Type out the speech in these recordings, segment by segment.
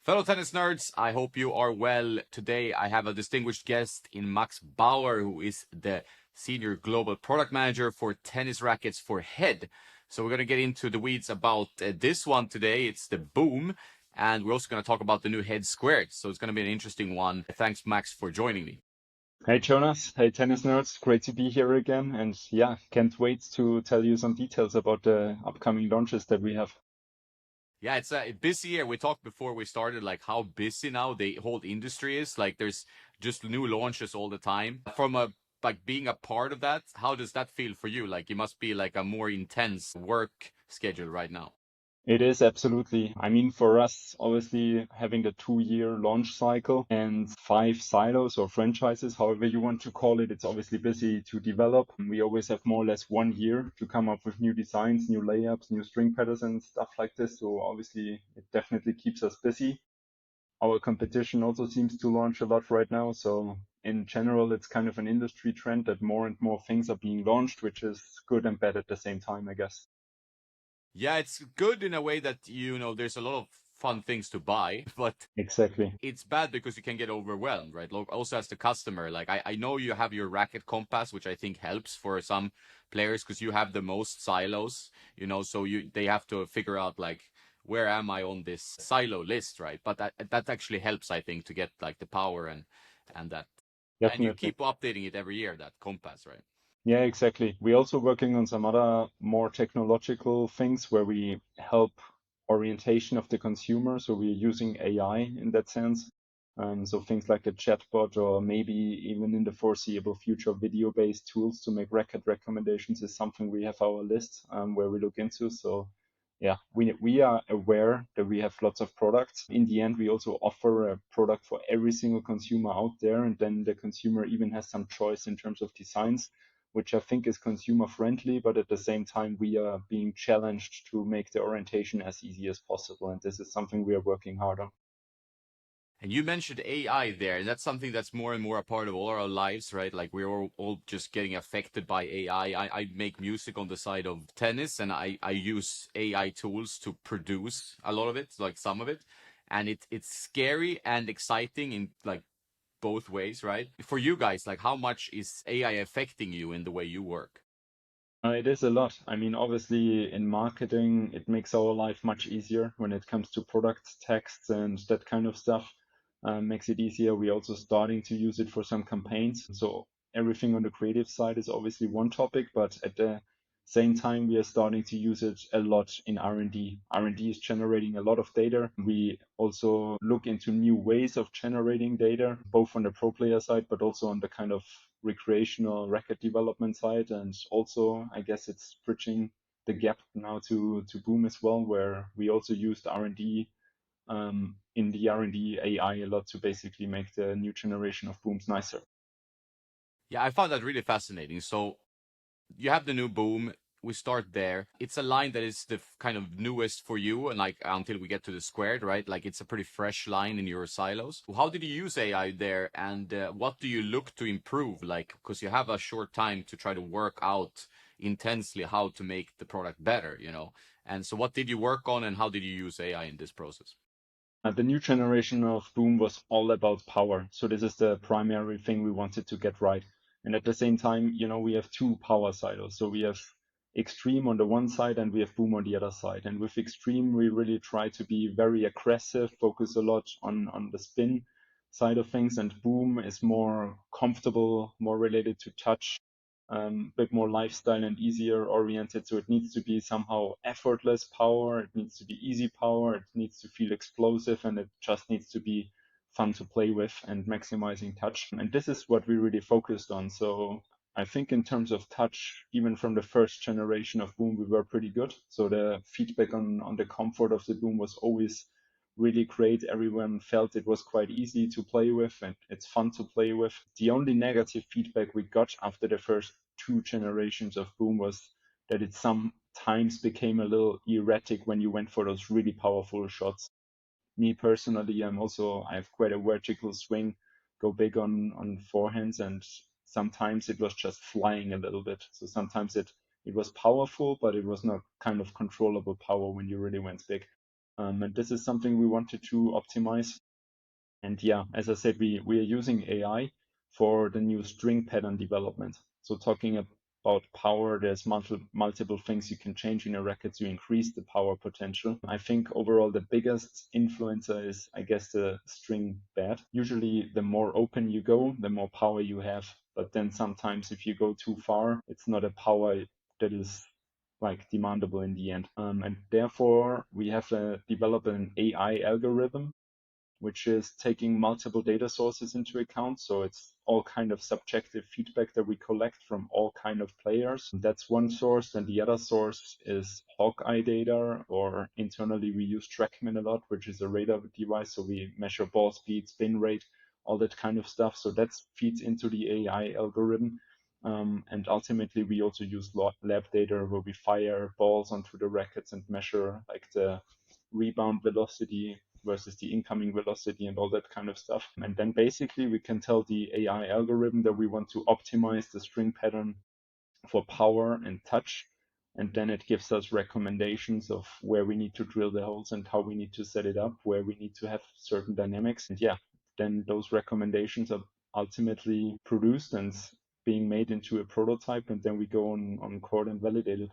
Fellow tennis nerds, I hope you are well. Today I have a distinguished guest in Max Bauer, who is the Senior Global Product Manager for tennis rackets for HEAD. So we're going to get into the weeds about this one today. It's the Boom. And we're also going to talk about the new HEAD Squared. So it's going to be an interesting one. Thanks, Max, for joining me. Hey Jonas, hey tennis nerds, great to be here again. And yeah, can't wait to tell you some details about the upcoming launches that we have. Yeah, it's a busy year. We talked before we started, like how busy now the whole industry is. Like there's just new launches all the time. From a like being a part of that, how does that feel for you? Like you must be like a more intense work schedule right now. It is absolutely. I mean, for us, obviously having the 2-year launch cycle and 5 silos or franchises, however you want to call it, it's obviously busy to develop. We always have more or less 1 year to come up with new designs, new layups, new string patterns and stuff like this. So obviously it definitely keeps us busy. Our competition also seems to launch a lot right now. So in general, it's kind of an industry trend that more and more things are being launched, which is good and bad at the same time, I guess. Yeah, it's good in a way that, there's a lot of fun things to buy, but Exactly. it's bad because you can get overwhelmed, right? Also as the customer, like I know you have your racket compass, which I think helps for some players because you have the most silos, so they have to figure out like where am I on this silo list, right? But that actually helps, I think, to get like the power and that. And you Definitely. keep updating it every year, that compass, right? Yeah, exactly. We're also working on some other more technological things where we help orientation of the consumer. So we're using AI in that sense. So things like a chatbot or maybe even in the foreseeable future, video-based tools to make racket recommendations is something we have our list where we look into. So yeah, we are aware that we have lots of products. In the end, we also offer a product for every single consumer out there, and then the consumer even has some choice in terms of designs, which I think is consumer friendly, but at the same time, we are being challenged to make the orientation as easy as possible. And this is something we are working hard on. And you mentioned AI there, and that's something that's more and more a part of all our lives, right? Like we're all just getting affected by AI. I make music on the side of tennis, and I use AI tools to produce a lot of it, like some of it. And it's scary and exciting in like both ways, right? For you guys, like how much is AI affecting you in the way you work? It is a lot. I mean, obviously, in marketing, it makes our life much easier when it comes to product texts and that kind of stuff. Makes it easier. We're also starting to use it for some campaigns. So everything on the creative side is obviously one topic, but at the same time, we are starting to use it a lot in R&D. R&D is generating a lot of data. We also look into new ways of generating data, both on the pro player side, but also on the kind of recreational racket development side. And also, I guess it's bridging the gap now to Boom as well, where we also used R&D in the R&D AI a lot to basically make the new generation of Booms nicer. Yeah, I found that really fascinating. So you have the new Boom. We start there. It's a line that is the kind of newest for you, and like until we get to the squared, right? Like it's a pretty fresh line in your silos. How did you use AI there, and what do you look to improve? Like, because you have a short time to try to work out intensely how to make the product better. And so, what did you work on, and how did you use AI in this process? The new generation of Boom was all about power. So this is the primary thing we wanted to get right. And at the same time, we have two power silos. So we have Extreme on the one side and we have Boom on the other side. And with Extreme, we really try to be very aggressive, focus a lot on the spin side of things. And Boom is more comfortable, more related to touch, bit more lifestyle and easier oriented. So it needs to be somehow effortless power. It needs to be easy power. It needs to feel explosive, and it just needs to be fun to play with and maximizing touch. And this is what we really focused on. So I think in terms of touch, even from the first generation of Boom, we were pretty good. So the feedback on the comfort of the Boom was always really great. Everyone felt it was quite easy to play with and it's fun to play with. The only negative feedback we got after the first 2 generations of Boom was that it sometimes became a little erratic when you went for those really powerful shots. Me personally, I have quite a vertical swing, go big on forehands, and sometimes it was just flying a little bit. So sometimes it was powerful, but it was not kind of controllable power when you really went big. And this is something we wanted to optimize. And yeah, as I said, we are using AI for the new string pattern development. So talking about power, there's multiple things you can change in a racket to increase the power potential. I think overall the biggest influencer is, I guess, the string bed. Usually the more open you go, the more power you have. But then sometimes if you go too far, it's not a power that is like demandable in the end. And therefore we have developed an AI algorithm which is taking multiple data sources into account. So it's all kind of subjective feedback that we collect from all kind of players. That's one source. And the other source is Hawkeye data, or internally we use TrackMan a lot, which is a radar device. So we measure ball speed, spin rate, all that kind of stuff. So that feeds into the AI algorithm. And ultimately, we also use lab data where we fire balls onto the rackets and measure like the rebound velocity versus the incoming velocity and all that kind of stuff. And then basically we can tell the AI algorithm that we want to optimize the string pattern for power and touch. And then it gives us recommendations of where we need to drill the holes and how we need to set it up, where we need to have certain dynamics. And yeah, then those recommendations are ultimately produced and being made into a prototype. And then we go on court and validate it.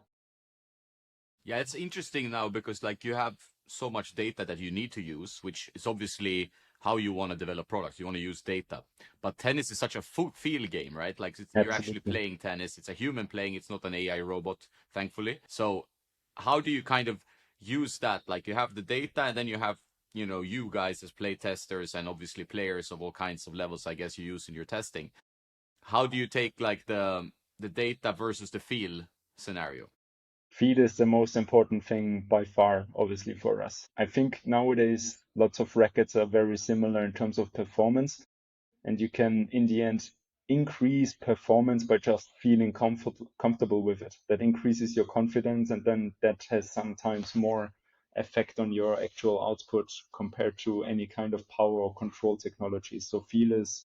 Yeah, it's interesting now because like you have so much data that you need to use, which is obviously how you want to develop products. You want to use data. But tennis is such a feel game, right? Like you're actually Absolutely. playing tennis. It's a human playing. It's not an AI robot, thankfully. So how do you kind of use that? Like you have the data and then you have, you know, you guys as play testers and obviously players of all kinds of levels, I guess you use in your testing. How do you take like the data versus the feel scenario? Feed is the most important thing by far, obviously, for us. I think nowadays lots of rackets are very similar in terms of performance, and you can, in the end, increase performance by just feeling comfortable with it. That increases your confidence, and then that has sometimes more effect on your actual output compared to any kind of power or control technology. So feel is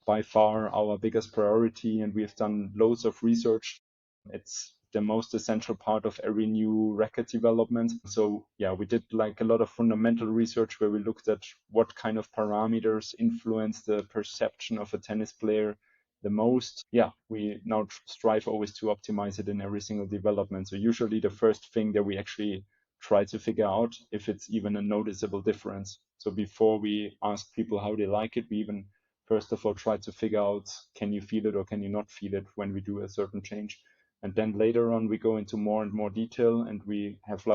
by far our biggest priority, and we have done loads of research. It's the most essential part of every new racket development. So yeah, we did like a lot of fundamental research where we looked at what kind of parameters influence the perception of a tennis player the most. Yeah, we now strive always to optimize it in every single development. So usually the first thing that we actually try to figure out if it's even a noticeable difference. So before we ask people how they like it, we even first of all try to figure out, can you feel it or can you not feel it when we do a certain change. And then later on we go into more and more detail, and we have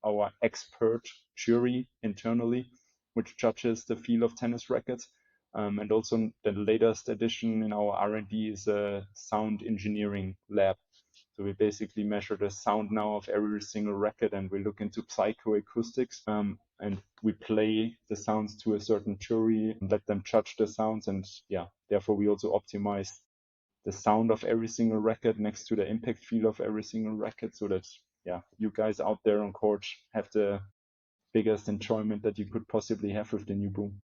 our expert jury internally which judges the feel of tennis rackets. And also the latest addition in our R&D is a sound engineering lab. So we basically measure the sound now of every single racket, and we look into psychoacoustics, and we play the sounds to a certain jury and let them judge the sounds. And yeah, therefore we also optimize the sound of every single racket next to the impact feel of every single racket, so that yeah, you guys out there on court have the biggest enjoyment that you could possibly have with the new boom.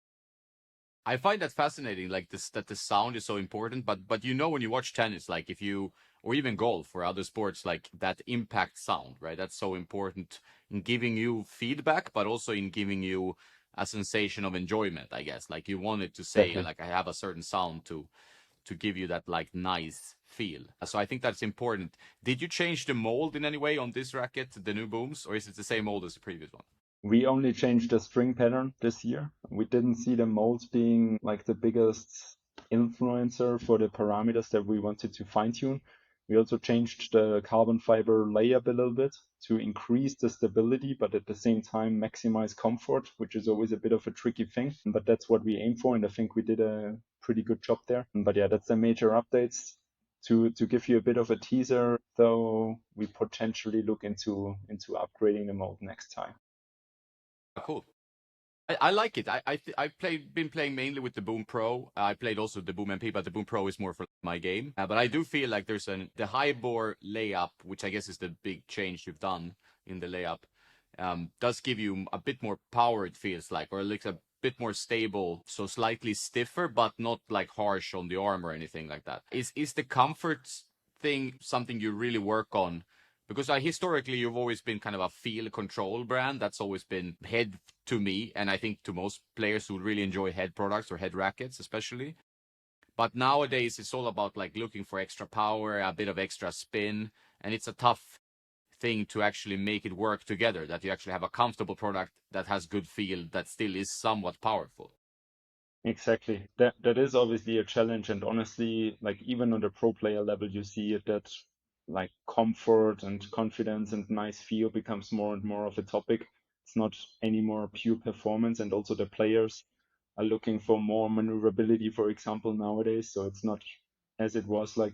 I find that fascinating, like this that the sound is so important. But you know when you watch tennis, like if you or even golf or other sports, like that impact sound, right? That's so important in giving you feedback, but also in giving you a sensation of enjoyment, I guess. Like you wanted to say, Exactly. like I have a certain sound to give you that like nice feel. So I think that's important. Did you change the mold in any way on this racket, the new booms, or is it the same mold as the previous one? We only changed the string pattern this year. We didn't see the molds being like the biggest influencer for the parameters that we wanted to fine tune. We also changed the carbon fiber layup a little bit to increase the stability, but at the same time maximize comfort, which is always a bit of a tricky thing. But that's what we aim for, and I think we did a pretty good job there. But yeah, that's the major updates. To give you a bit of a teaser, though, we potentially look into upgrading the mold next time. Cool. I like it. I've been playing mainly with the Boom Pro. I played also the Boom MP, but the Boom Pro is more for my game. But I do feel like there's the high bore layup, which I guess is the big change you've done in the layup, does give you a bit more power. It feels like, or it looks a bit more stable, so slightly stiffer, but not like harsh on the arm or anything like that. Is the comfort thing something you really work on? Because historically you've always been kind of a feel control brand. That's always been head to me, and I think to most players who really enjoy head products or head rackets especially. But nowadays it's all about like looking for extra power, a bit of extra spin, and it's a tough thing to actually make it work together, that you actually have a comfortable product that has good feel that still is somewhat powerful. Exactly. That is obviously a challenge, and honestly, like even on the pro player level, you see it that like comfort and confidence and nice feel becomes more and more of a topic. It's not anymore pure performance, and also the players are looking for more maneuverability, for example, nowadays. So it's not as it was like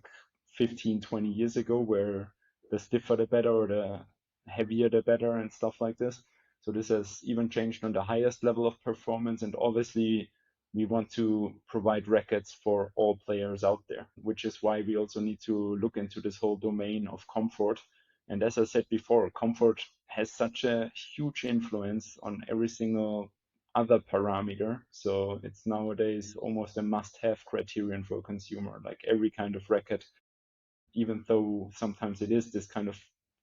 15, 20 years ago, where the stiffer the better or the heavier the better and stuff like this. So this has even changed on the highest level of performance, and obviously we want to provide rackets for all players out there, which is why we also need to look into this whole domain of comfort. And as I said before, comfort has such a huge influence on every single other parameter. So it's nowadays almost a must have criterion for a consumer. Like every kind of racket, even though sometimes it is this kind of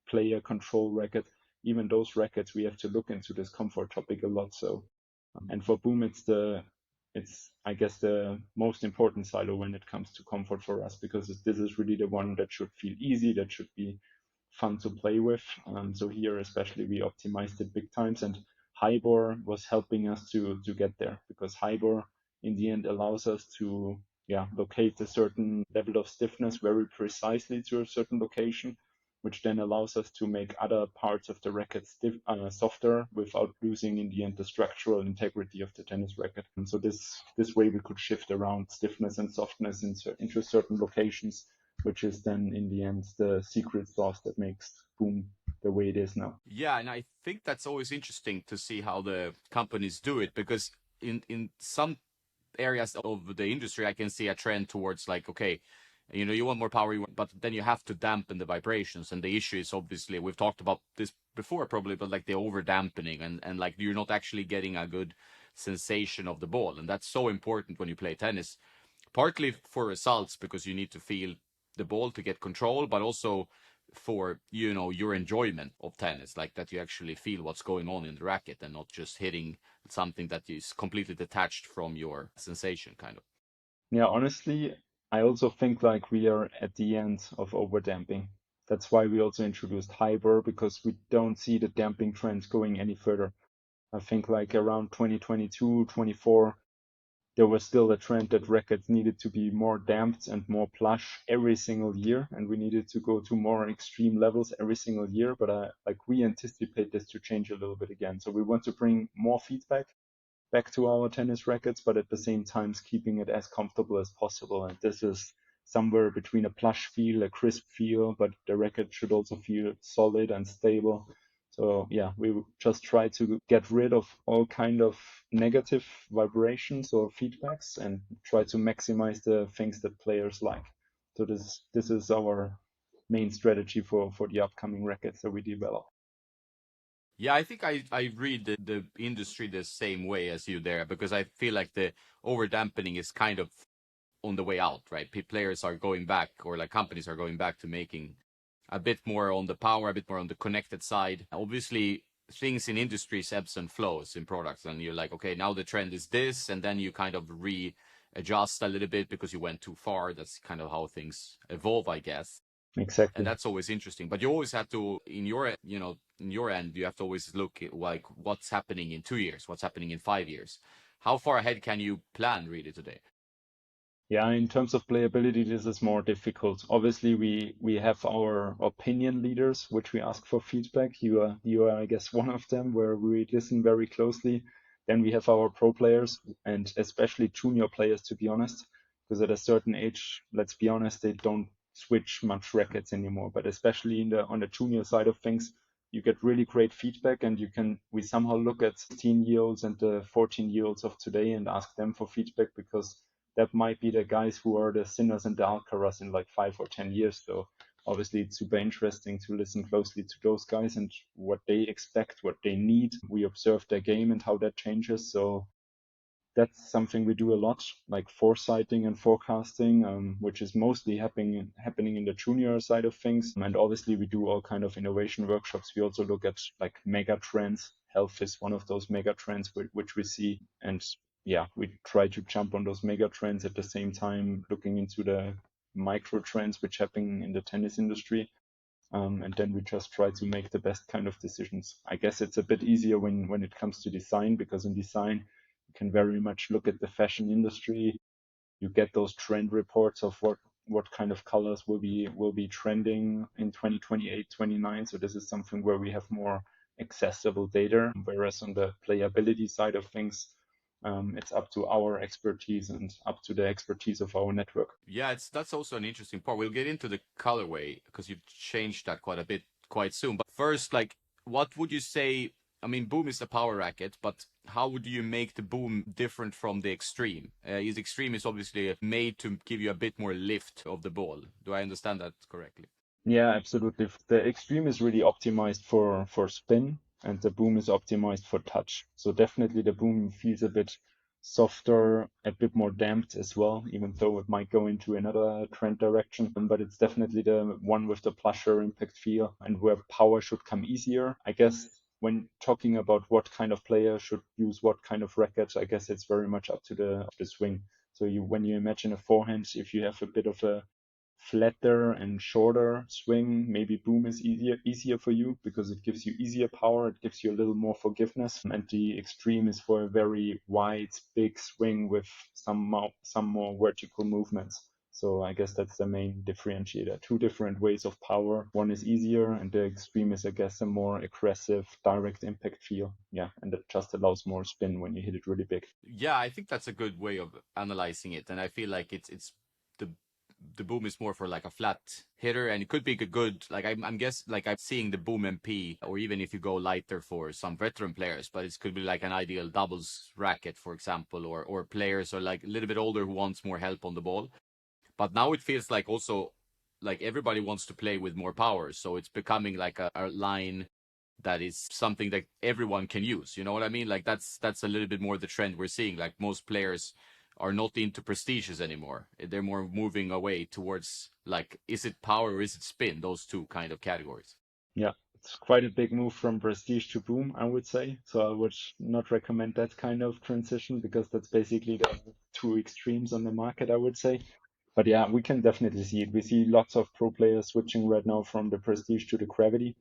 player control racket, even those rackets, we have to look into this comfort topic a lot. So and for Boom, it's I guess the most important silo when it comes to comfort for us, because this is really the one that should feel easy, that should be fun to play with. So here especially we optimized it big times, and Hybor was helping us to get there, because Hybor in the end allows us to locate a certain level of stiffness very precisely to a certain location, which then allows us to make other parts of the racket softer without losing in the end the structural integrity of the tennis racket. And so this way we could shift around stiffness and softness into certain locations, which is then in the end the secret sauce that makes Boom the way it is now. Yeah, and I think that's always interesting to see how the companies do it, because in some areas of the industry I can see a trend towards like, okay, you want more power, but then you have to dampen the vibrations, and the issue is obviously, we've talked about this before probably, but like the over dampening, and like you're not actually getting a good sensation of the ball, and that's so important when you play tennis, partly for results because you need to feel the ball to get control, but also for your enjoyment of tennis, like that you actually feel what's going on in the racket and not just hitting something that is completely detached from your sensation, kind of. Yeah, honestly, I also think like we are at the end of overdamping. That's why we also introduced Hyper, because we don't see the damping trends going any further. I think like around 2022, 24, there was still a trend that rackets needed to be more damped and more plush every single year, and we needed to go to more extreme levels every single year. But we anticipate this to change a little bit again. So we want to bring more feedback back to our tennis rackets, but at the same time keeping it as comfortable as possible. And this is somewhere between a plush feel, a crisp feel, but the racket should also feel solid and stable. So yeah, we just try to get rid of all kind of negative vibrations or feedbacks and try to maximize the things that players like. So this is our main strategy for the upcoming rackets that we develop. Yeah, I think I read the industry the same way as you there, because I feel like the over dampening is kind of on the way out, right? Players are going back, or like companies are going back to making a bit more on the power, a bit more on the connected side. Obviously, things in industries ebbs and flows in products, and you're like, okay, now the trend is this, and then you kind of readjust a little bit because you went too far. That's kind of how things evolve, I guess. And Exactly. that's always interesting. But you always have to, in your end, you have to always look at like what's happening in 2 years, what's happening in 5 years. How far ahead can you plan really today? Yeah, in terms of playability, this is more difficult. Obviously, we have our opinion leaders, which we ask for feedback. You are, I guess, one of them, where we listen very closely. Then we have our pro players, and especially junior players, to be honest, because at a certain age, let's be honest, they don't switch much rackets anymore. But especially on the junior side of things, you get really great feedback, and we somehow look at 16-year-olds and the 14-year-olds of today and ask them for feedback, because that might be the guys who are the sinners and the Alcaraz in like 5 or 10 years. So obviously it's super interesting to listen closely to those guys and what they expect, what they need. We observe their game and how that changes. So that's something we do a lot, like foresighting and forecasting, which is mostly happening in the junior side of things. And obviously, we do all kind of innovation workshops. We also look at like mega trends. Health is one of those mega trends which we see, and yeah, we try to jump on those mega trends at the same time, looking into the micro trends which happen in the tennis industry. And then we just try to make the best kind of decisions. I guess it's a bit easier when it comes to design, because in design you can very much look at the fashion industry. You get those trend reports of what kind of colors will be trending in 2028, 29. So this is something where we have more accessible data. Whereas on the playability side of things, it's up to our expertise and up to the expertise of our network. Yeah, that's also an interesting part. We'll get into the colorway because you've changed that quite a bit quite soon. But first, like, what would you say? I mean, Boom is a power racket, but how would you make the Boom different from the Extreme? Is Extreme is obviously made to give you a bit more lift of the ball. Do I understand that correctly? Yeah, absolutely. The Extreme is really optimized for spin, and the Boom is optimized for touch. So definitely the Boom feels a bit softer, a bit more damped as well, even though it might go into another trend direction. But it's definitely the one with the plusher impact feel and where power should come easier. I guess when talking about what kind of player should use what kind of racket, I guess it's very much up to the swing. So when you imagine a forehand, if you have a bit of a flatter and shorter swing, maybe Boom is easier for you because it gives you easier power, it gives you a little more forgiveness. And the Extreme is for a very wide, big swing with some more vertical movements. So I guess that's the main differentiator. Two different ways of power. One is easier, and the Extreme is, I guess, a more aggressive, direct impact feel. Yeah, and it just allows more spin when you hit it really big. Yeah, I think that's a good way of analyzing it, and I feel like it's the the Boom is more for like a flat hitter, and it could be a good like I'm guess like I'm seeing the Boom MP, or even if you go lighter for some veteran players, but it could be like an ideal doubles racket, for example, or players are like a little bit older who wants more help on the ball. But now it feels like also like everybody wants to play with more power, so it's becoming like a line that is something that everyone can use. You know what I mean? Like that's a little bit more the trend we're seeing. Like most players are not into prestiges anymore. They're more moving away towards like, is it power or is it spin? Those two kind of categories. Yeah, it's quite a big move from prestige to boom, I would say. So I would not recommend that kind of transition because that's basically the two extremes on the market, I would say. But yeah, we can definitely see it. We see lots of pro players switching right now from the prestige to the gravity.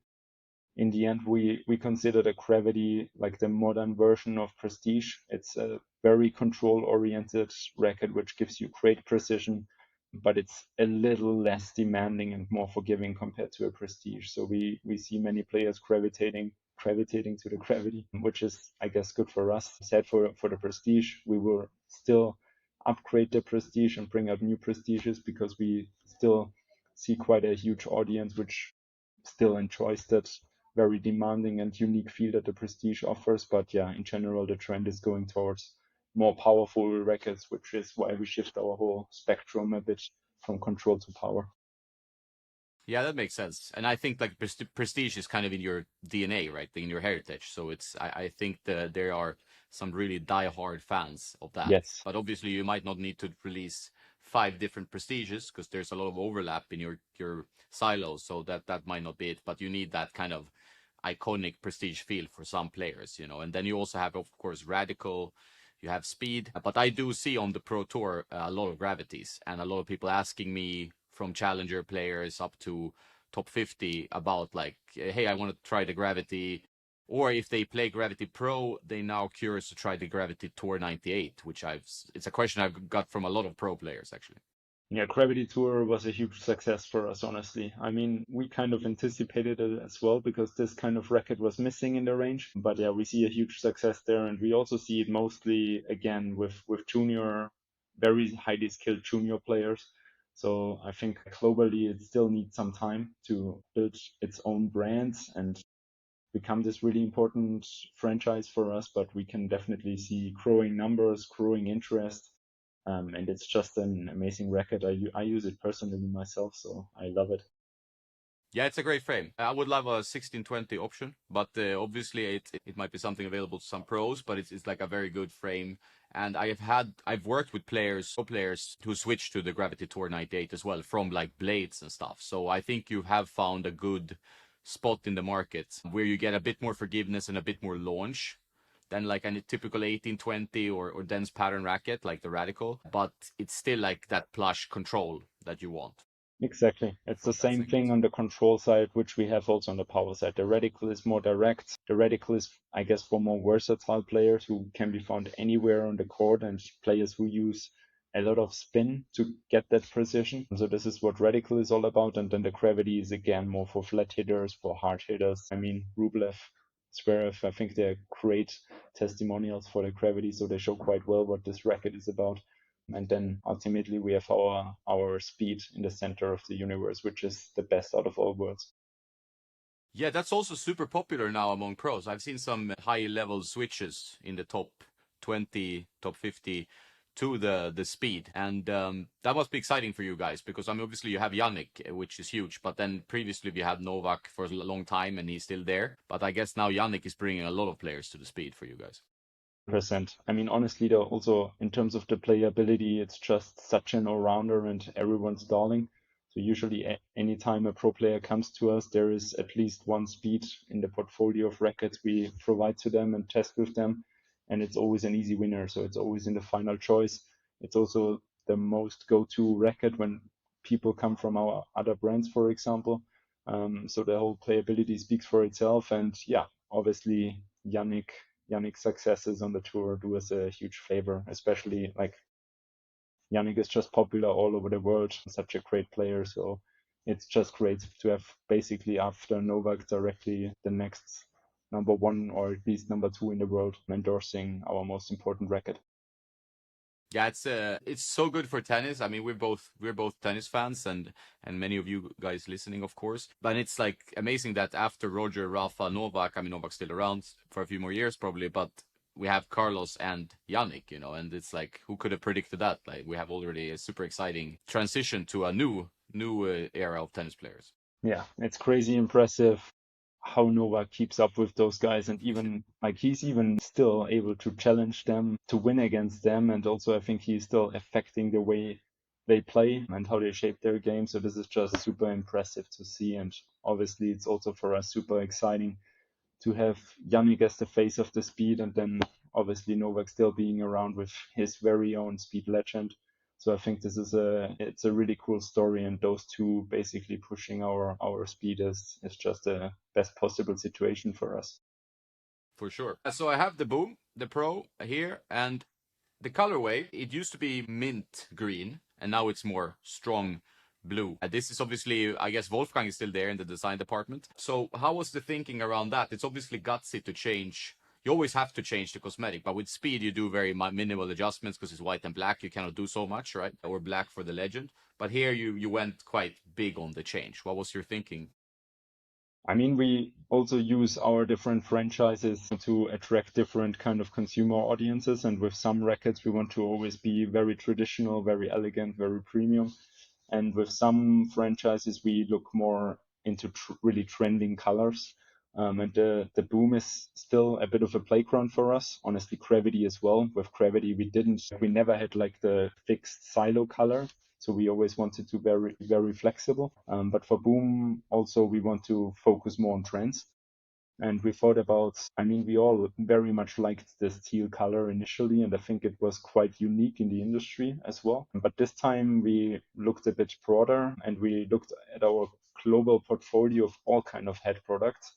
In the end, we consider the gravity like the modern version of prestige. It's a very control oriented racket which gives you great precision, but it's a little less demanding and more forgiving compared to a prestige. So we see many players gravitating to the gravity, which is, I guess, good for us. Sad for the prestige. We will still upgrade the prestige and bring out new prestiges because we still see quite a huge audience which still enjoys that very demanding and unique feel that the prestige offers. But yeah, in general, the trend is going towards more powerful rackets, which is why we shift our whole spectrum a bit from control to power. Yeah, that makes sense. And I think like prestige is kind of in your DNA, right? In your heritage. So I think that there are some really die-hard fans of that. Yes. But obviously you might not need to release five different prestiges because there's a lot of overlap in your silos. So that might not be it. But you need that kind of iconic prestige feel for some players, you know. And then you also have, of course, radical, you have speed. But I do see on the Pro Tour a lot of gravities and a lot of people asking me from challenger players up to top 50 about like, hey, I want to try the gravity. Or if they play Gravity Pro, they now curious to try the Gravity Tour 98, which it's a question I've got from a lot of pro players actually. Yeah, Gravity Tour was a huge success for us, honestly. I mean, we kind of anticipated it as well because this kind of racket was missing in the range. But yeah, we see a huge success there, and we also see it mostly again with junior, very highly skilled junior players. So I think globally it still needs some time to build its own brands and become this really important franchise for us, but we can definitely see growing numbers, growing interest, and it's just an amazing racket. I use it personally myself, so I love it. Yeah, it's a great frame. I would love a 1620 option, but obviously it might be something available to some pros, but it's like a very good frame And I've worked with pro players who switched to the Gravity Tour 98 as well from like blades and stuff. So I think you have found a good spot in the market where you get a bit more forgiveness and a bit more launch than like a typical 1820 or dense pattern racket like the Radical, but it's still like that plush control that you want. Exactly. It's the From that same segment. thing on the control side, which we have also on the power side. The radical is more direct. The radical is, I guess, for more versatile players who can be found anywhere on the court and players who use a lot of spin to get that precision. So this is what radical is all about. And then the gravity is again more for flat hitters, for hard hitters. I mean, Rublev, Zverev, I think they're great testimonials for the gravity. So they show quite well what this racket is about. And then ultimately we have our speed in the center of the universe, which is the best out of all worlds. Yeah, that's also super popular now among pros. I've seen some high level switches in the top 20, top 50 to the speed. And that must be exciting for you guys because I mean, obviously you have Yannick, which is huge, but then previously we had Novak for a long time and he's still there. But I guess now Yannick is bringing a lot of players to the speed for you guys. Percent. I mean, honestly, though, also in terms of the playability, it's just such an all-rounder and everyone's darling. So usually, anytime a pro player comes to us, there is at least one speed in the portfolio of rackets we provide to them and test with them, and it's always an easy winner. So it's always in the final choice. It's also the most go-to racket when people come from our other brands, for example. So the whole playability speaks for itself, and yeah, obviously Yannick's successes on the tour do us a huge favor, especially like Yannick is just popular all over the world, such a great player. So it's just great to have basically after Novak directly the next number one or at least number two in the world endorsing our most important racket. Yeah, it's so good for tennis. I mean, we're both tennis fans, and many of you guys listening, of course. But it's like amazing that after Roger, Rafa, Novak, I mean Novak's still around for a few more years probably, but we have Carlos and Yannick, and it's like who could have predicted that? Like we have already a super exciting transition to a new era of tennis players. Yeah, it's crazy impressive how Novak keeps up with those guys, and even like he's even still able to challenge them, to win against them, and also I think he's still affecting the way they play and how they shape their game. So this is just super impressive to see, and obviously it's also for us super exciting to have Yannick as the face of the speed, and then obviously Novak still being around with his very own speed legend. So I think it's a really cool story, and those two basically pushing our speed is just a best possible situation for us. For sure. So I have the Boom, the Pro here, and the colorway, it used to be mint green, and now it's more strong blue. This is obviously, I guess Wolfgang is still there in the design department. So how was the thinking around that? It's obviously gutsy to change. You always have to change the cosmetic, but with speed, you do very minimal adjustments because it's white and black. You cannot do so much, right? Or black for the legend. But here you went quite big on the change. What was your thinking? I mean, we also use our different franchises to attract different kind of consumer audiences. And with some rackets, we want to always be very traditional, very elegant, very premium. And with some franchises, we look more into really trending colors. And the Boom is still a bit of a playground for us. Honestly, Gravity as well. With Gravity, we never had like the fixed silo color. So we always wanted to be very, very flexible. But for Boom, also, we want to focus more on trends. And we thought about, I mean, we all very much liked this teal color initially, and I think it was quite unique in the industry as well. But this time we looked a bit broader and we looked at our global portfolio of all kind of head products.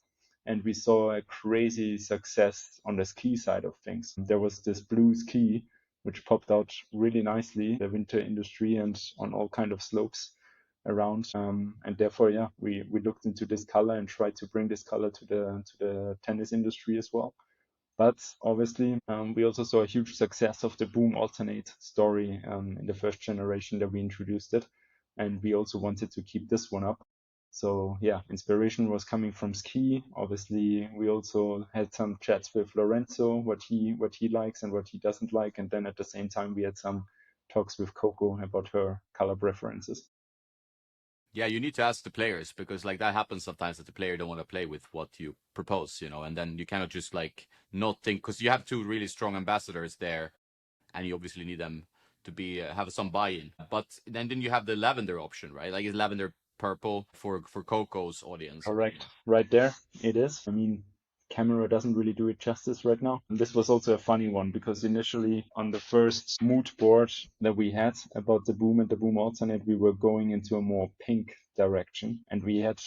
And we saw a crazy success on the ski side of things. There was this blue ski, which popped out really nicely in the winter industry and on all kind of slopes around. And therefore, yeah, we looked into this color and tried to bring this color to the tennis industry as well. But obviously, we also saw a huge success of the Boom Alternate story in the first generation that we introduced it, and we also wanted to keep this one up. So yeah, inspiration was coming from ski. Obviously, we also had some chats with Lorenzo, what he likes and what he doesn't like, and then at the same time we had some talks with Coco about her color preferences. Yeah, you need to ask the players because like that happens sometimes that the player don't want to play with what you propose, and then you cannot just like not think because you have two really strong ambassadors there and you obviously need them to be have some buy-in. But then you have the lavender option, right? Like, is lavender purple for Coco's audience? Correct. Right there, it is. I mean, camera doesn't really do it justice right now. And this was also a funny one because initially on the first mood board that we had about the boom and the boom alternate, we were going into a more pink direction. And we had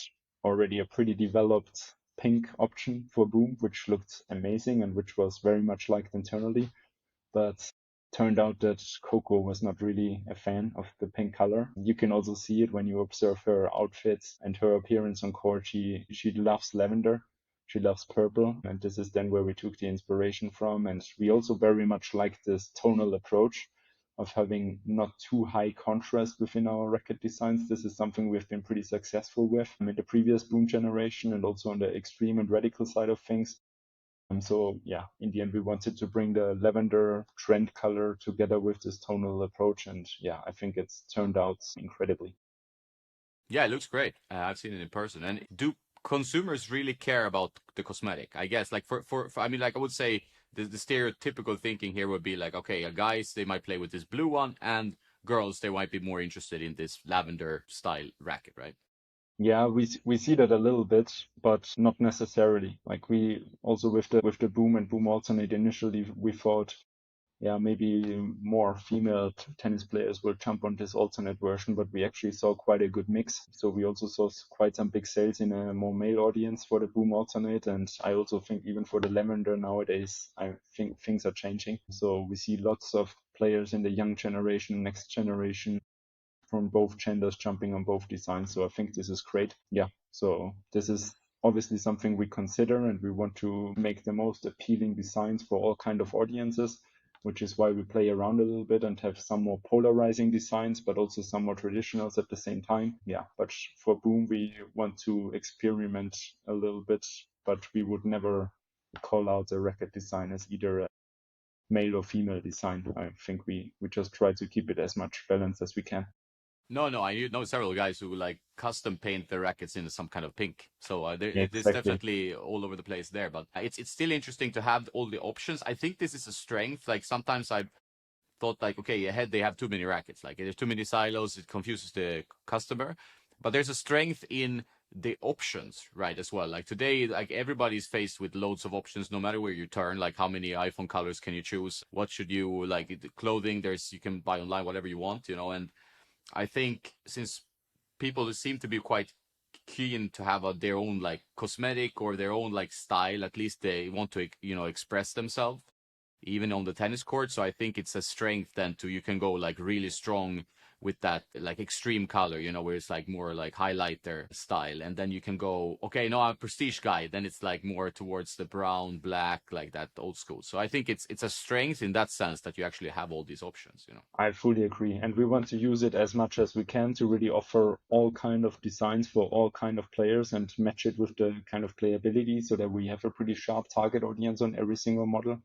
already a pretty developed pink option for boom, which looked amazing and which was very much liked internally. But turned out that Coco was not really a fan of the pink color. You can also see it when you observe her outfits and her appearance on court. She loves lavender. She loves purple. And this is then where we took the inspiration from. And we also very much like this tonal approach of having not too high contrast within our racket designs. This is something we've been pretty successful with in the previous boom generation and also on the extreme and radical side of things. So yeah, in the end, we wanted to bring the lavender trend color together with this tonal approach, and yeah, I think it's turned out incredibly. Yeah, it looks great. I've seen it in person. And do consumers really care about the cosmetic? I guess, like I mean, like I would say the stereotypical thinking here would be like, okay, guys, they might play with this blue one, and girls, they might be more interested in this lavender style racket, right? Yeah, we see that a little bit, but not necessarily. Like we also with the boom and boom alternate initially, we thought yeah, maybe more female tennis players will jump on this alternate version, but we actually saw quite a good mix. So we also saw quite some big sales in a more male audience for the boom alternate. And I also think even for the lavender nowadays, I think things are changing. So we see lots of players in the young generation, next generation from both genders jumping on both designs. So I think this is great. Yeah. So this is obviously something we consider and we want to make the most appealing designs for all kind of audiences, which is why we play around a little bit and have some more polarizing designs, but also some more traditionals at the same time. Yeah. But for Boom, we want to experiment a little bit, but we would never call out a racket design as either a male or female design. I think we just try to keep it as much balance as we can. No, I know several guys who like custom paint their rackets in some kind of pink. So Yeah, it is exactly. definitely all over the place there. But it's still interesting to have all the options. I think this is a strength. Like sometimes I've thought like, okay, ahead they have too many rackets. Like there's too many silos. It confuses the customer. But there's a strength in the options, right, as well. Like today, like everybody's faced with loads of options, no matter where you turn. Like how many iPhone colors can you choose? What should you like? The clothing, there's you can buy online whatever you want, and I think since people seem to be quite keen to have their own like cosmetic or their own like style, at least they want to express themselves even on the tennis court. So I think it's a strength then to you can go like really strong with that like extreme color, where it's like more like highlighter style. And then you can go, okay, no, I'm a prestige guy. Then it's like more towards the brown, black, like that old school. So I think it's a strength in that sense that you actually have all these options. I fully agree. And we want to use it as much as we can to really offer all kind of designs for all kind of players and match it with the kind of playability so that we have a pretty sharp target audience on every single model.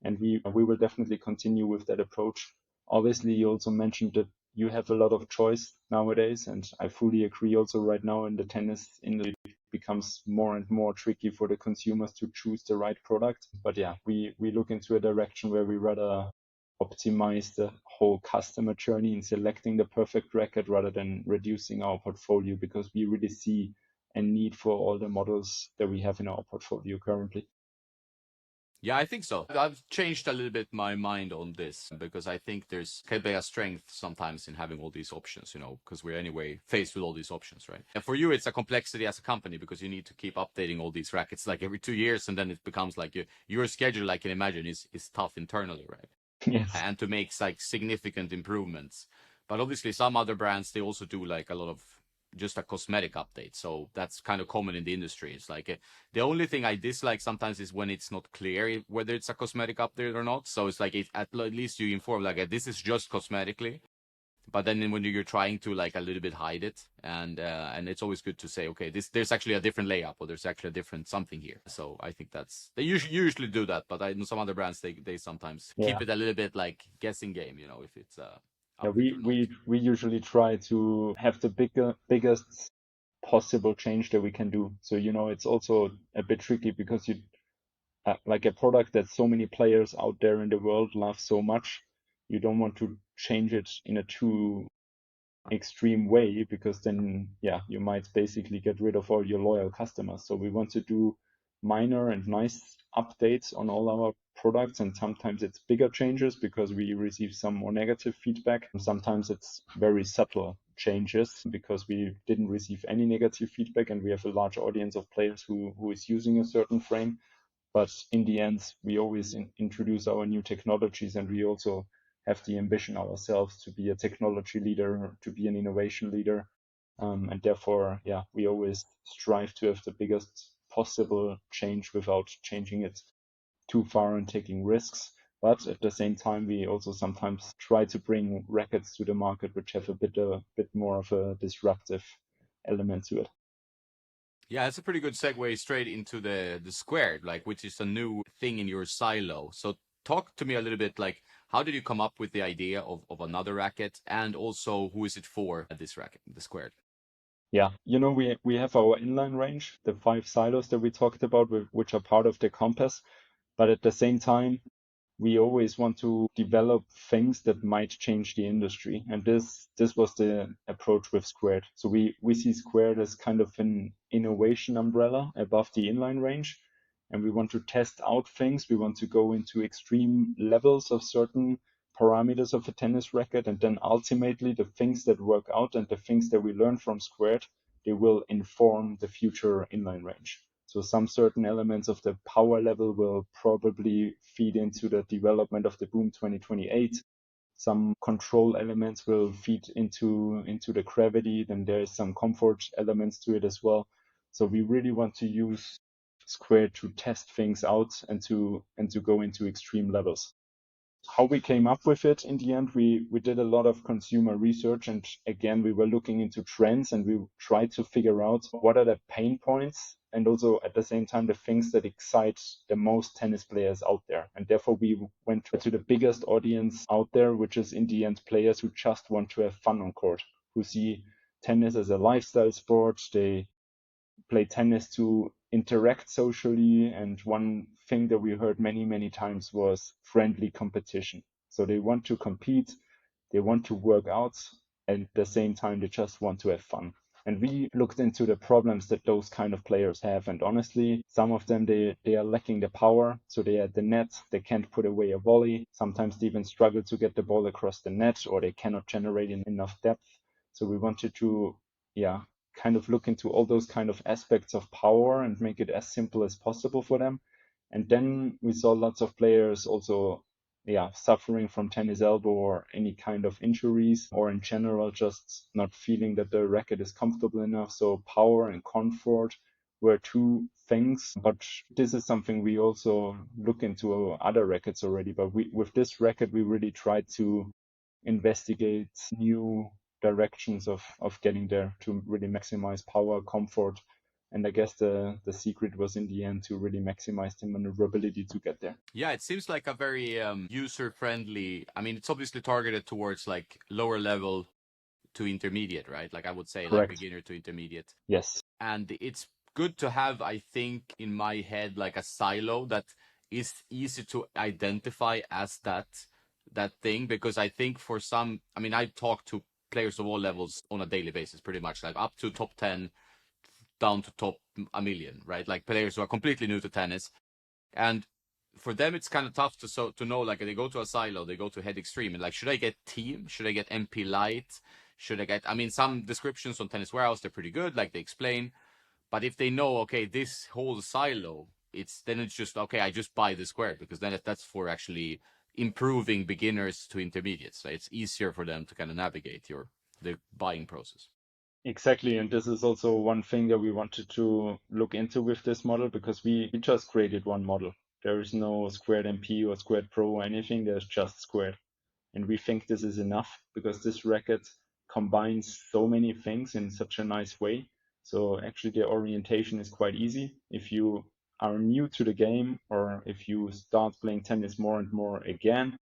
And we will definitely continue with that approach. Obviously, you also mentioned that you have a lot of choice nowadays, and I fully agree also right now in the tennis industry it becomes more and more tricky for the consumers to choose the right product. But yeah, we look into a direction where we rather optimize the whole customer journey in selecting the perfect racket rather than reducing our portfolio because we really see a need for all the models that we have in our portfolio currently. Yeah, I think so. I've changed a little bit my mind on this because I think there's can be a strength sometimes in having all these options, because we're anyway faced with all these options, right? And for you, it's a complexity as a company because you need to keep updating all these rackets like every 2 years, and then it becomes like your schedule, I can imagine, is tough internally, right? Yes. And to make like significant improvements. But obviously, some other brands they also do like a lot of just a cosmetic update. So that's kind of common in the industry. It's like the only thing I dislike sometimes is when it's not clear whether it's a cosmetic update or not. So it's like at least you inform like this is just cosmetically. But then when you're trying to like a little bit hide it, and it's always good to say, okay, there's actually a different layout or there's actually a different something here. So I think that's they usually do that, but I know some other brands they sometimes Yeah. keep it a little bit like guessing game, if it's Yeah, update or not. we usually try to have the biggest possible change that we can do. So, it's also a bit tricky because you like a product that so many players out there in the world love so much. you don't want to change it in a too extreme way, because then yeah, you might basically get rid of all your loyal customers. So we want to do minor and nice updates on all our products, and sometimes it's bigger changes because we receive some more negative feedback. Sometimes it's very subtle changes because we didn't receive any negative feedback and we have a large audience of players who is using a certain frame. But in the end, we always introduce our new technologies, and we also have the ambition ourselves to be a technology leader, to be an innovation leader. And therefore, yeah, we always strive to have the biggest possible change without changing it too far and taking risks. But at the same time, we also sometimes try to bring rackets to the market which have a bit more of a disruptive element to it. Yeah, it's a pretty good segue straight into the squared, like which is a new thing in your silo. So talk to me a little bit, like how did you come up with the idea of another racket, and also who is it for, this racket, the squared? Yeah, we have our inline range, the 5 silos that we talked about, which are part of the compass. But at the same time, we always want to develop things that might change the industry. And this was the approach with Squared. So we see Squared as kind of an innovation umbrella above the inline range. And we want to test out things. We want to go into extreme levels of certain parameters of a tennis racket. And then ultimately the things that work out and the things that we learn from Squared, they will inform the future inline range. So some certain elements of the power level will probably feed into the development of the Boom 2028. Some control elements will feed into the gravity. Then there is some comfort elements to it as well. So we really want to use Square to test things out and to go into extreme levels. How we came up with it in the end, we did a lot of consumer research, and again we were looking into trends, and we tried to figure out what are the pain points and also at the same time the things that excite the most tennis players out there. And therefore we went to the biggest audience out there, which is in the end players who just want to have fun on court, who see tennis as a lifestyle sport. They play tennis to interact socially. And one thing that we heard many, many times was friendly competition. So they want to compete, they want to work out, and at the same time, they just want to have fun. And we looked into the problems that those kind of players have. And honestly, some of them, they are lacking the power. So they are at the net, they can't put away a volley. Sometimes they even struggle to get the ball across the net, or they cannot generate enough depth. So we wanted to, yeah, kind of look into all those kind of aspects of power and make it as simple as possible for them. And then we saw lots of players also, yeah, suffering from tennis elbow or any kind of injuries, or in general just not feeling that the racket is comfortable enough. So power and comfort were two things. But this is something we also look into other rackets already. But with this racket, we really tried to investigate new directions of getting there to really maximize power, comfort. And I guess the secret was in the end to really maximize the maneuverability to get there. Yeah, it seems like a very user friendly. I mean, it's obviously targeted towards like lower level to intermediate, right? Like I would say, like Correct. beginner to intermediate. Yes. And it's good to have, I think, in my head, like a silo that is easy to identify as that thing. Because I think for some, I mean, I talk to players of all levels on a daily basis, pretty much, like up to top 10, down to top a million, right? Like players who are completely new to tennis. And for them, it's kind of tough to know, like they go to a silo, they go to HEAD Extreme, and like, should I get Team? Should I get MP Light? Should I get, I mean, some descriptions on Tennis Warehouse, they're pretty good, like they explain. But if they know, okay, this whole silo, it's just, okay, I just buy the square, because then that's for actually improving beginners to intermediates. So it's easier for them to kind of navigate the buying process. Exactly. And this is also one thing that we wanted to look into with this model, because we just created one model. There is no Squared MP or Squared Pro or anything. There's just Squared. And we think this is enough because this racket combines so many things in such a nice way. So actually the orientation is quite easy. If you are new to the game, or if you start playing tennis more and more again,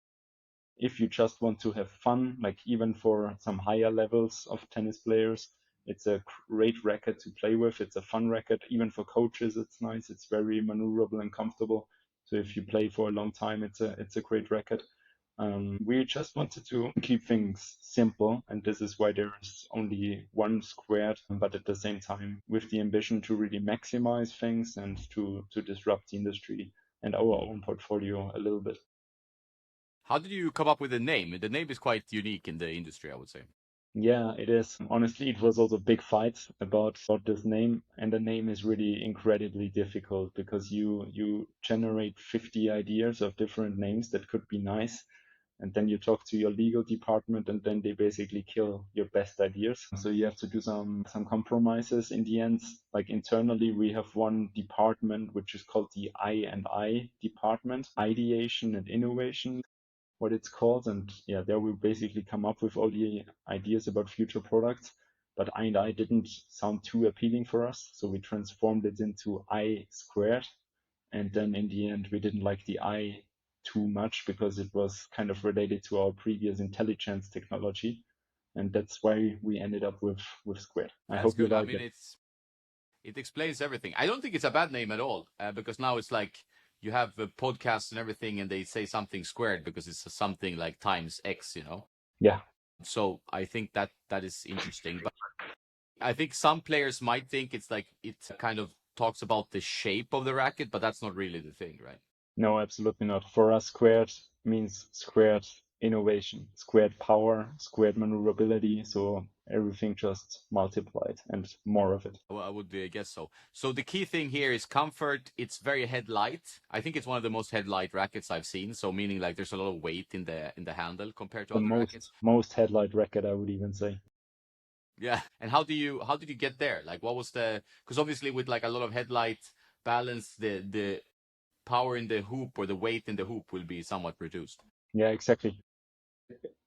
if you just want to have fun, like even for some higher levels of tennis players, it's a great racket to play with. It's a fun racket. Even for coaches, it's nice. It's very maneuverable and comfortable. So if you play for a long time, it's a great racket. We just wanted to keep things simple, and this is why there is only one squared, but at the same time, with the ambition to really maximize things and to disrupt the industry and our own portfolio a little bit. How did you come up with the name? The name is quite unique in the industry, I would say. Yeah, it is. Honestly, it was also a big fight about this name, and the name is really incredibly difficult because you generate 50 ideas of different names that could be nice, and then you talk to your legal department, and then they basically kill your best ideas. So you have to do some compromises in the end. Like internally, we have one department which is called the I&I department, ideation and innovation, what it's called. And yeah, there we basically come up with all the ideas about future products. But I&I didn't sound too appealing for us, so we transformed it into I squared. And then in the end, we didn't like the I too much because it was kind of related to our previous intelligence technology. And that's why we ended up with squared. I That's hope you good. I like mean, it. it explains everything. I don't think it's a bad name at all, because now it's like you have podcasts and everything, and they say something squared because it's something like times X, you know. Yeah. So I think that is interesting. But I think some players might think it's like it kind of talks about the shape of the racket, but that's not really the thing, right? No, absolutely not. For us, squared means squared innovation, squared power, squared maneuverability. So everything just multiplied and more of it. Well, I would guess so. So the key thing here is comfort. It's very headlight. I think it's one of the most headlight rackets I've seen. So meaning like there's a lot of weight in the handle compared to The other rackets. most headlight racket, I would even say. Yeah. And how did you get there? Like what was the because obviously with like a lot of headlight balance, the power in the hoop or the weight in the hoop will be somewhat reduced. Yeah, exactly.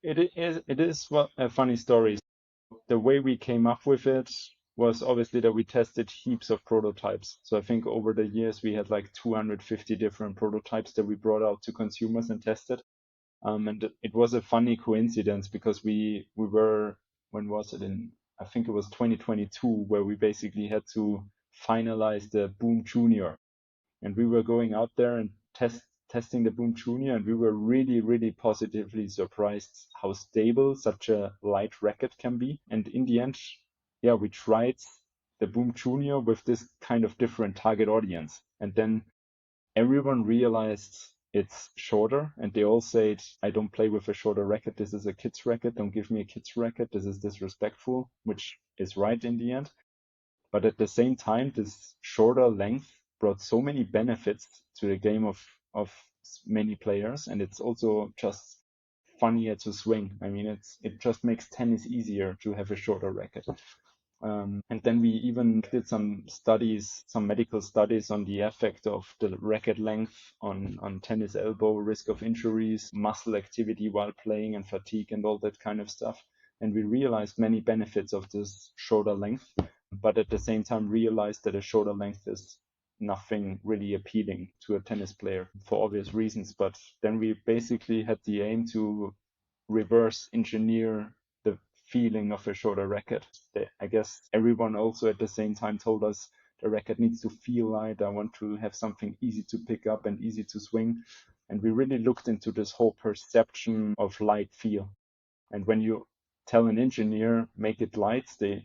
It is a funny story. The way we came up with it was obviously that we tested heaps of prototypes. So I think over the years we had like 250 different prototypes that we brought out to consumers and tested. And it was a funny coincidence because we were, when was it, in I think it was 2022, where we basically had to finalize the Boom Junior, and we were going out there and testing the Boom Junior, and we were really positively surprised how stable such a light racket can be. And in the end, yeah, we tried the Boom Junior with this kind of different target audience, and then everyone realized it's shorter, and they all said, I don't play with a shorter racket. This is a kid's racket. Don't give me a kid's racket. This is disrespectful, which is right in the end. But at the same time, this shorter length brought so many benefits to the game of many players, and it's also just funnier to swing. I mean, it just makes tennis easier to have a shorter racket. And then we even did some studies, some medical studies on the effect of the racket length on tennis elbow, risk of injuries, muscle activity while playing, and fatigue, and all that kind of stuff. And we realized many benefits of this shorter length, but at the same time realized that a shorter length is nothing really appealing to a tennis player for obvious reasons. But then we basically had the aim to reverse engineer the feeling of a shorter racket. I guess everyone also at the same time told us the racket needs to feel light. I want to have something easy to pick up and easy to swing. And we really looked into this whole perception of light feel. And when you tell an engineer, make it light, the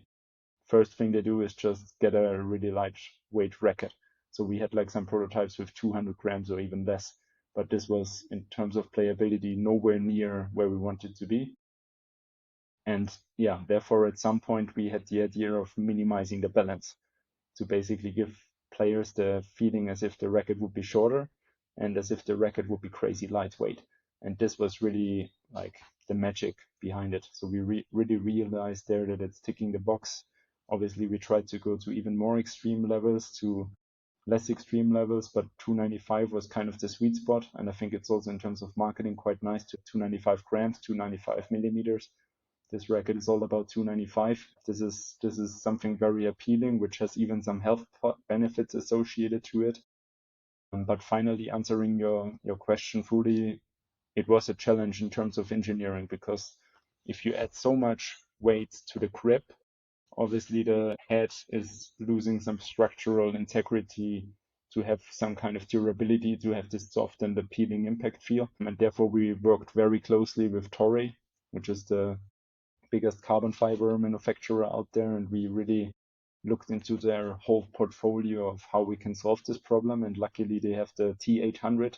first thing they do is just get a really lightweight racket. So we had like some prototypes with 200 grams or even less, but this was in terms of playability nowhere near where we wanted to be. And yeah, therefore at some point we had the idea of minimizing the balance to basically give players the feeling as if the racket would be shorter and as if the racket would be crazy lightweight. And this was really like the magic behind it. So we really realized there that it's ticking the box. Obviously, we tried to go to even more extreme levels, to less extreme levels, but 295 was kind of the sweet spot. And I think it's also in terms of marketing quite nice to 295 grams, 295 millimeters. This racket is all about 295. This is something very appealing, which has even some health benefits associated to it. But finally, answering your question fully, it was a challenge in terms of engineering because if you add so much weight to the grip, obviously the head is losing some structural integrity to have some kind of durability, to have this soft and appealing impact feel. And therefore, we worked very closely with Toray, which is the biggest carbon fiber manufacturer out there, and we really looked into their whole portfolio of how we can solve this problem. And luckily, they have the T800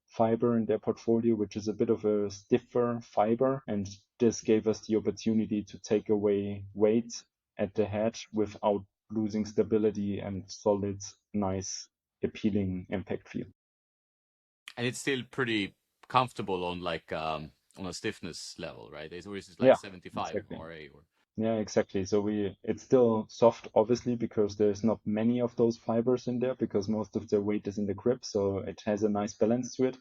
fiber in their portfolio, which is a bit of a stiffer fiber. And this gave us the opportunity to take away weight at the head without losing stability and solid, nice, appealing impact feel. And it's still pretty comfortable on like on a stiffness level, right? It's always like Yeah, 75 exactly. RA or Yeah, exactly. So it's still soft, obviously, because there's not many of those fibers in there because most of the weight is in the grip. So it has a nice balance to it.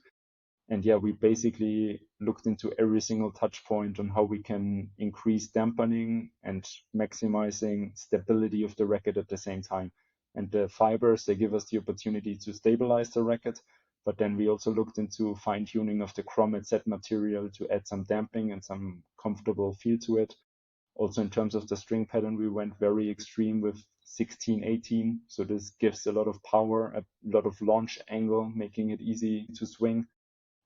And yeah, we basically looked into every single touch point on how we can increase dampening and maximizing stability of the racket at the same time. And the fibers, they give us the opportunity to stabilize the racket. But then we also looked into fine tuning of the grommet set material to add some damping and some comfortable feel to it. Also, in terms of the string pattern, we went very extreme with 16-18. So this gives a lot of power, a lot of launch angle, making it easy to swing.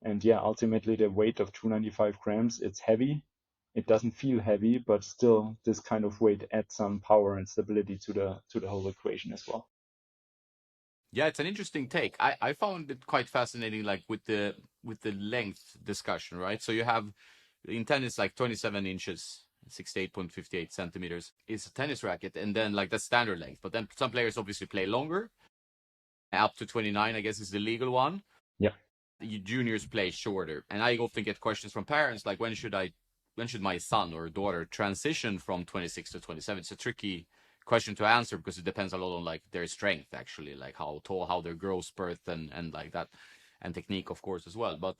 And yeah, ultimately the weight of 295 grams, it's heavy. It doesn't feel heavy, but still this kind of weight adds some power and stability to the whole equation as well. yeah, it's an interesting take. I found it quite fascinating, like with the length discussion, right? So you have in tennis like 27 inches, 68.58 centimeters is a tennis racket, and then like that's standard length. But then some players obviously play longer, up to 29, I guess is the legal one. Yeah, You juniors play shorter, and I often get questions from parents like, when should my son or daughter transition from 26 to 27? It's a tricky question to answer because it depends a lot on like their strength, actually, like how tall, how their growth spurt, and like that, and technique, of course, as well. But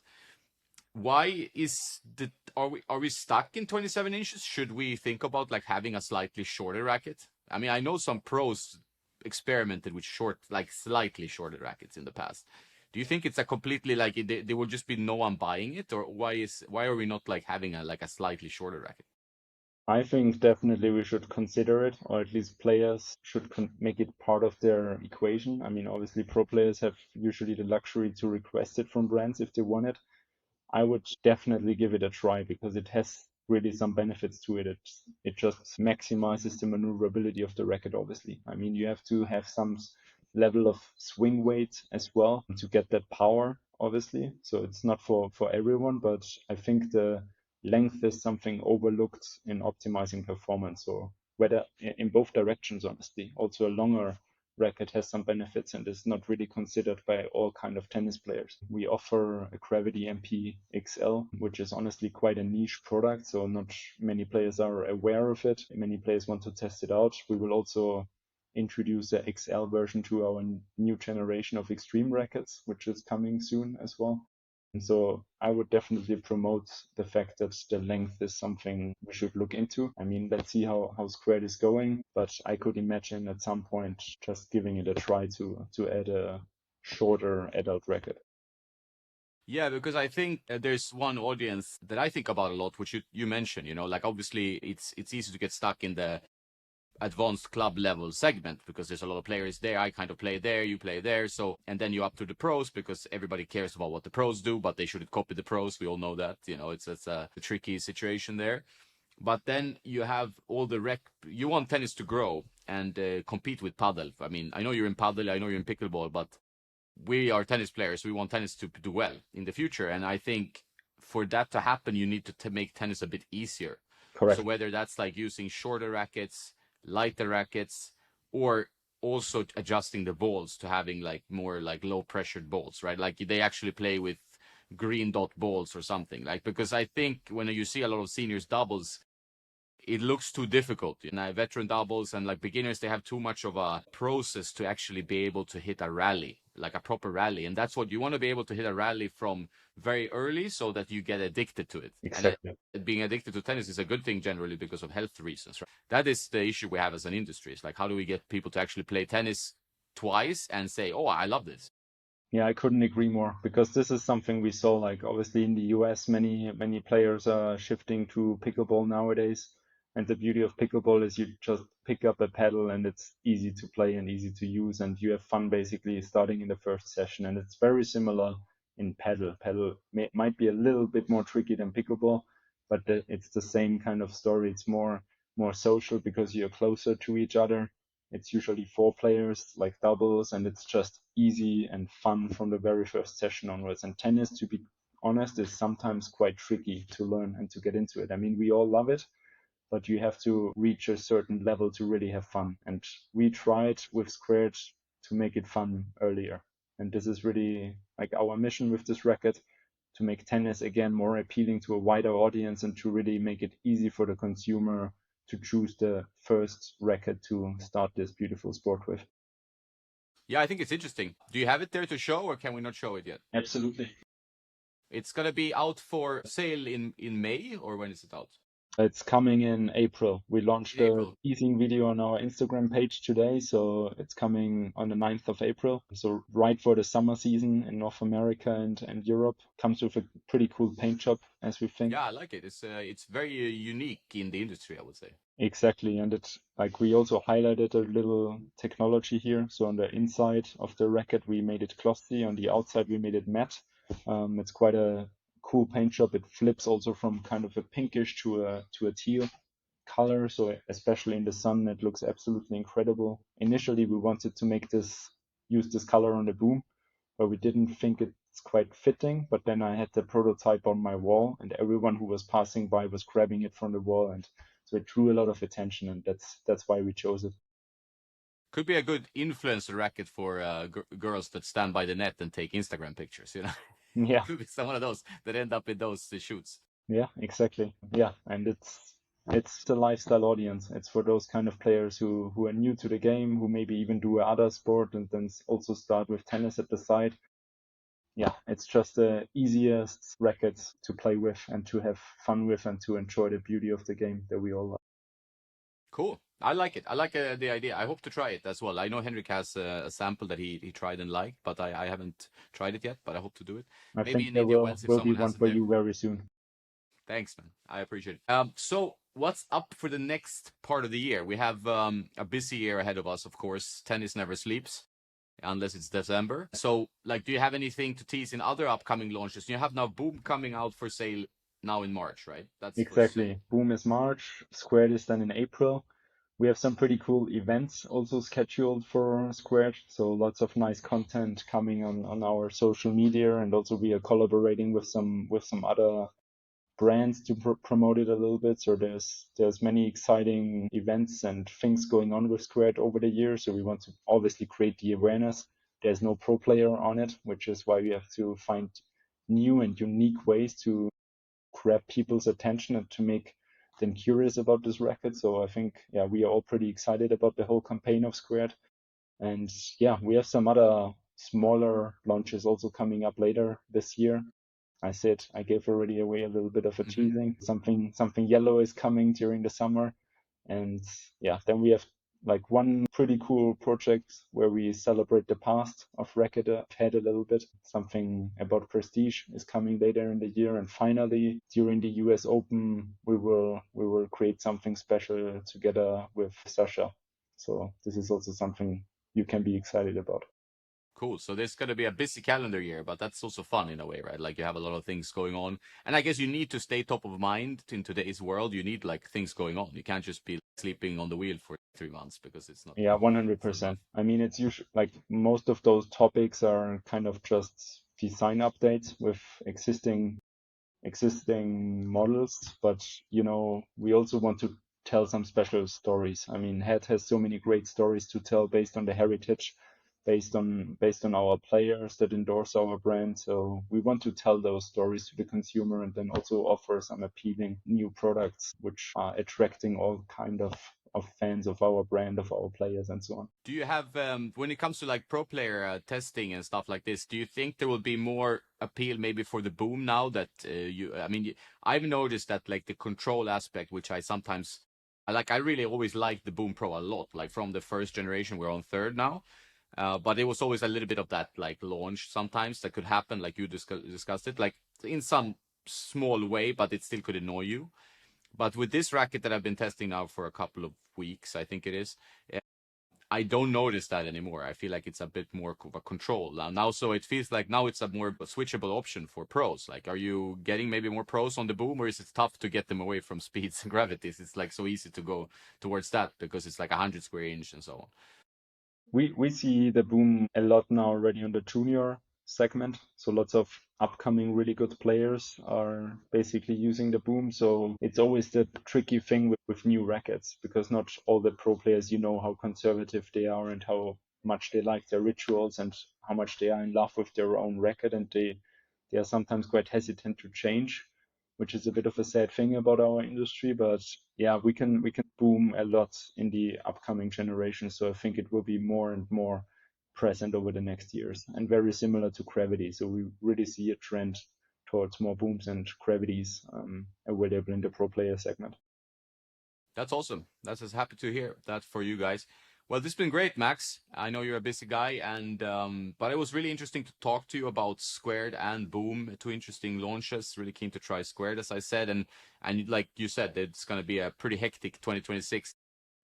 why is the are we stuck in 27 inches? Should we think about like having a slightly shorter racket? I mean, I know some pros experimented with short, like slightly shorter rackets in the past. Do you think it's a completely like there will just be no one buying it, or why are we not like having a like a slightly shorter racket? I think definitely we should consider it, or at least players should make it part of their equation. I mean, obviously, pro players have usually the luxury to request it from brands if they want it. I would definitely give it a try because it has really some benefits to it. It just maximizes the maneuverability of the racket, obviously. I mean, you have to have some level of swing weight as well to get that power, obviously. So it's not for everyone, but I think the length is something overlooked in optimizing performance, or whether in both directions, honestly. Also, a longer racket has some benefits and is not really considered by all kind of tennis players. We offer a Gravity MP XL, which is honestly quite a niche product, so not many players are aware of it. Many players want to test it out. We will also introduce the XL version to our new generation of extreme rackets, which is coming soon as well. And so I would definitely promote the fact that the length is something we should look into. I mean, let's see how Squared is going, but I could imagine at some point just giving it a try to add a shorter adult racket. Yeah, because I think there's one audience that I think about a lot, which you mentioned. You know, like obviously it's easy to get stuck in the advanced club level segment because there's a lot of players there. I kind of play there, you play there. So, and then you up to the pros because everybody cares about what the pros do, but they shouldn't copy the pros. We all know that, you know, it's a tricky situation there. But then you have all the you want tennis to grow and compete with paddle. I mean, I know you're in paddle, I know you're in pickleball, but we are tennis players. We want tennis to do well in the future. And I think for that to happen, you need to make tennis a bit easier. So Correct. whether that's like using shorter rackets, lighter rackets, or also adjusting the balls to having like more like low pressured balls, right? Like they actually play with green dot balls or something, like, because I think when you see a lot of seniors doubles, it looks too difficult. You know, veteran doubles and like beginners, they have too much of a process to actually be able to hit a rally, like a proper rally. And that's what you want to be able to hit a rally from very early so that you get addicted to it. And Exactly. being addicted to tennis is a good thing generally because of health reasons, right? That is the issue we have as an industry. It's like, how do we get people to actually play tennis twice and say, oh, I love this? Yeah, I couldn't agree more because this is something we saw, like obviously in the US, many players are shifting to pickleball nowadays. And the beauty of pickleball is you just pick up a paddle and it's easy to play and easy to use, and you have fun basically starting in the first session. And it's very similar in paddle. Might be a little bit more tricky than pickleball, but it's the same kind of story. It's more social because you're closer to each other. It's usually four players, like doubles, and it's just easy and fun from the very first session onwards. And tennis, to be honest, is sometimes quite tricky to learn and to get into it. I mean, we all love it, but you have to reach a certain level to really have fun. And we tried with Squared to make it fun earlier. And this is really like our mission with this racket, to make tennis again more appealing to a wider audience and to really make it easy for the consumer to choose the first racket to start this beautiful sport with. Yeah, I think it's interesting. Do you have it there to show, or can we not show it yet? Absolutely. It's gonna be out for sale in May, or when is it out? It's coming in April. We launched In a April. teasing video on our Instagram page today, so it's coming on the 9th of April. So right for the summer season in North America and Europe. Comes with a pretty cool paint job, as we think. Yeah, I like it. It's very unique in the industry, I would say. Exactly, and it's like we also highlighted a little technology here. So on the inside of the racket, we made it glossy. On the outside, we made it matte. It's quite a cool paint job. It flips also from kind of a pinkish to a teal color. So especially in the sun, it looks absolutely incredible. Initially, we wanted to use this color on the boom, but we didn't think it's quite fitting. But then I had the prototype on my wall, and everyone who was passing by was grabbing it from the wall, and so it drew a lot of attention, and that's why we chose it. Could be a good influencer racket for girls that stand by the net and take Instagram pictures. You know, Yeah, could be some one of those that end up in those shoots. yeah, exactly. Yeah, and it's a lifestyle audience. It's for those kind of players who are new to the game, who maybe even do other sport and then also start with tennis at the side. Yeah, it's just the easiest racket to play with and to have fun with and to enjoy the beauty of the game that we all love. Cool. I like it. I like the idea. I hope to try it as well. I know Henrik has a sample that he tried and liked, but I haven't tried it yet. But I hope to do it. I Maybe think in there India will once if will be someone one has it for there. you very soon. Thanks, man. I appreciate it. So what's up for the next part of the year? We have a busy year ahead of us, of course. Tennis never sleeps unless it's December. So, like, do you have anything to tease in other upcoming launches? You have now Boom coming out for sale now in March, right? That's for sale. Exactly. Boom is March, Squared is then in April. We have some pretty cool events also scheduled for Squared, so lots of nice content coming on our social media, and also we are collaborating with some other brands to promote it a little bit. So there's many exciting events and things going on with Squared over the years. So we want to obviously create the awareness. There's no pro player on it, which is why we have to find new and unique ways to grab people's attention and to make them curious about this racket. So I think, yeah, we are all pretty excited about the whole campaign of Squared. And yeah, we have some other smaller launches also coming up later this year. I gave already away a little bit of a Mm-hmm. teasing. Something yellow is coming during the summer. And yeah, then we have like one pretty cool project where we celebrate the past of Racket Head a little bit. Something about prestige is coming later in the year. And finally, during the US Open, we will create something special together with Sasha. So this is also something you can be excited about. Cool. So there's going to be a busy calendar year, but that's also fun in a way, right? Like you have a lot of things going on. And I guess you need to stay top of mind in today's world. You need like things going on. You can't just be sleeping on the wheel for 3 months because Yeah, it's not enough. 100%. I mean, it's usually like most of those topics are kind of just design updates with existing models, but we also want to tell some special stories. I mean, HEAD has so many great stories to tell based on the heritage, based on our players that endorse our brand. So we want to tell those stories to the consumer and then also offer some appealing new products which are attracting all kind of fans of our brand, of our players, and so on. Do you have, when it comes to like pro player testing and stuff like this, do you think there will be more appeal maybe for the boom now that I mean, I've noticed that like the control aspect, which I sometimes, I really always liked the Boom Pro a lot, like from the first generation, we're on third now. But it was always a little bit of that like launch sometimes that could happen, like you discussed it, like in some small way, but it still could annoy you. But with this racket that I've been testing now for a couple of weeks, I think it is, I don't notice that anymore. I feel like it's a bit more of a control now. So it feels like now it's a more switchable option for pros. Like, are you getting maybe more pros on the boom, or is it tough to get them away from speeds and gravities? It's like so easy to go towards that because it's like 100 square inch and so on. We see the boom a lot now already on the junior segment. So lots of upcoming really good players are basically using the boom. So it's always the tricky thing with new rackets because not all the pro players, you know, how conservative they are and how much they like their rituals and how much they are in love with their own racket, and they are sometimes quite hesitant to change, which is a bit of a sad thing about our industry. But yeah, we can boom a lot in the upcoming generation. So I think it will be more and more present over the next years, and very similar to gravity. So we really see a trend towards more booms and gravities available in the pro player segment. That's awesome. That's just happy to hear that for you guys. Well, this has been great, Max. I know you're a busy guy, and but it was really interesting to talk to you about Squared and Boom, two interesting launches. Really keen to try Squared, as I said, and like you said, it's going to be a pretty hectic 2026.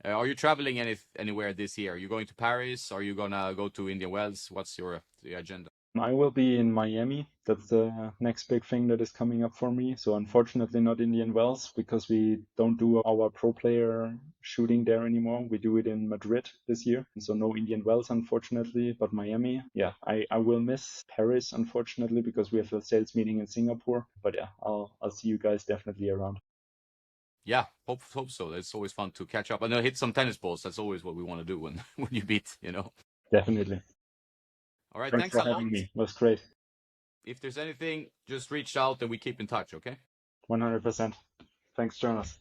Are you traveling anywhere this year? Are you going to Paris? Are you gonna go to Indian Wells? What's your the agenda? I will be in Miami. That's the next big thing that is coming up for me. So unfortunately not Indian Wells because we don't do our pro player shooting there anymore. We do it in Madrid this year. So no Indian Wells, unfortunately, but Miami. Yeah, I will miss Paris, unfortunately, because we have a sales meeting in Singapore. But yeah, I'll see you guys definitely around. Yeah, hope so. It's always fun to catch up. And hit some tennis balls. That's always what we want to do when when you beat. Definitely. All right, Thanks thanks for a lot. having me. It was great. If there's anything, just reach out and we keep in touch, okay? 100%. Thanks, Jonas.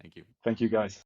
Thank you. Thank you, guys.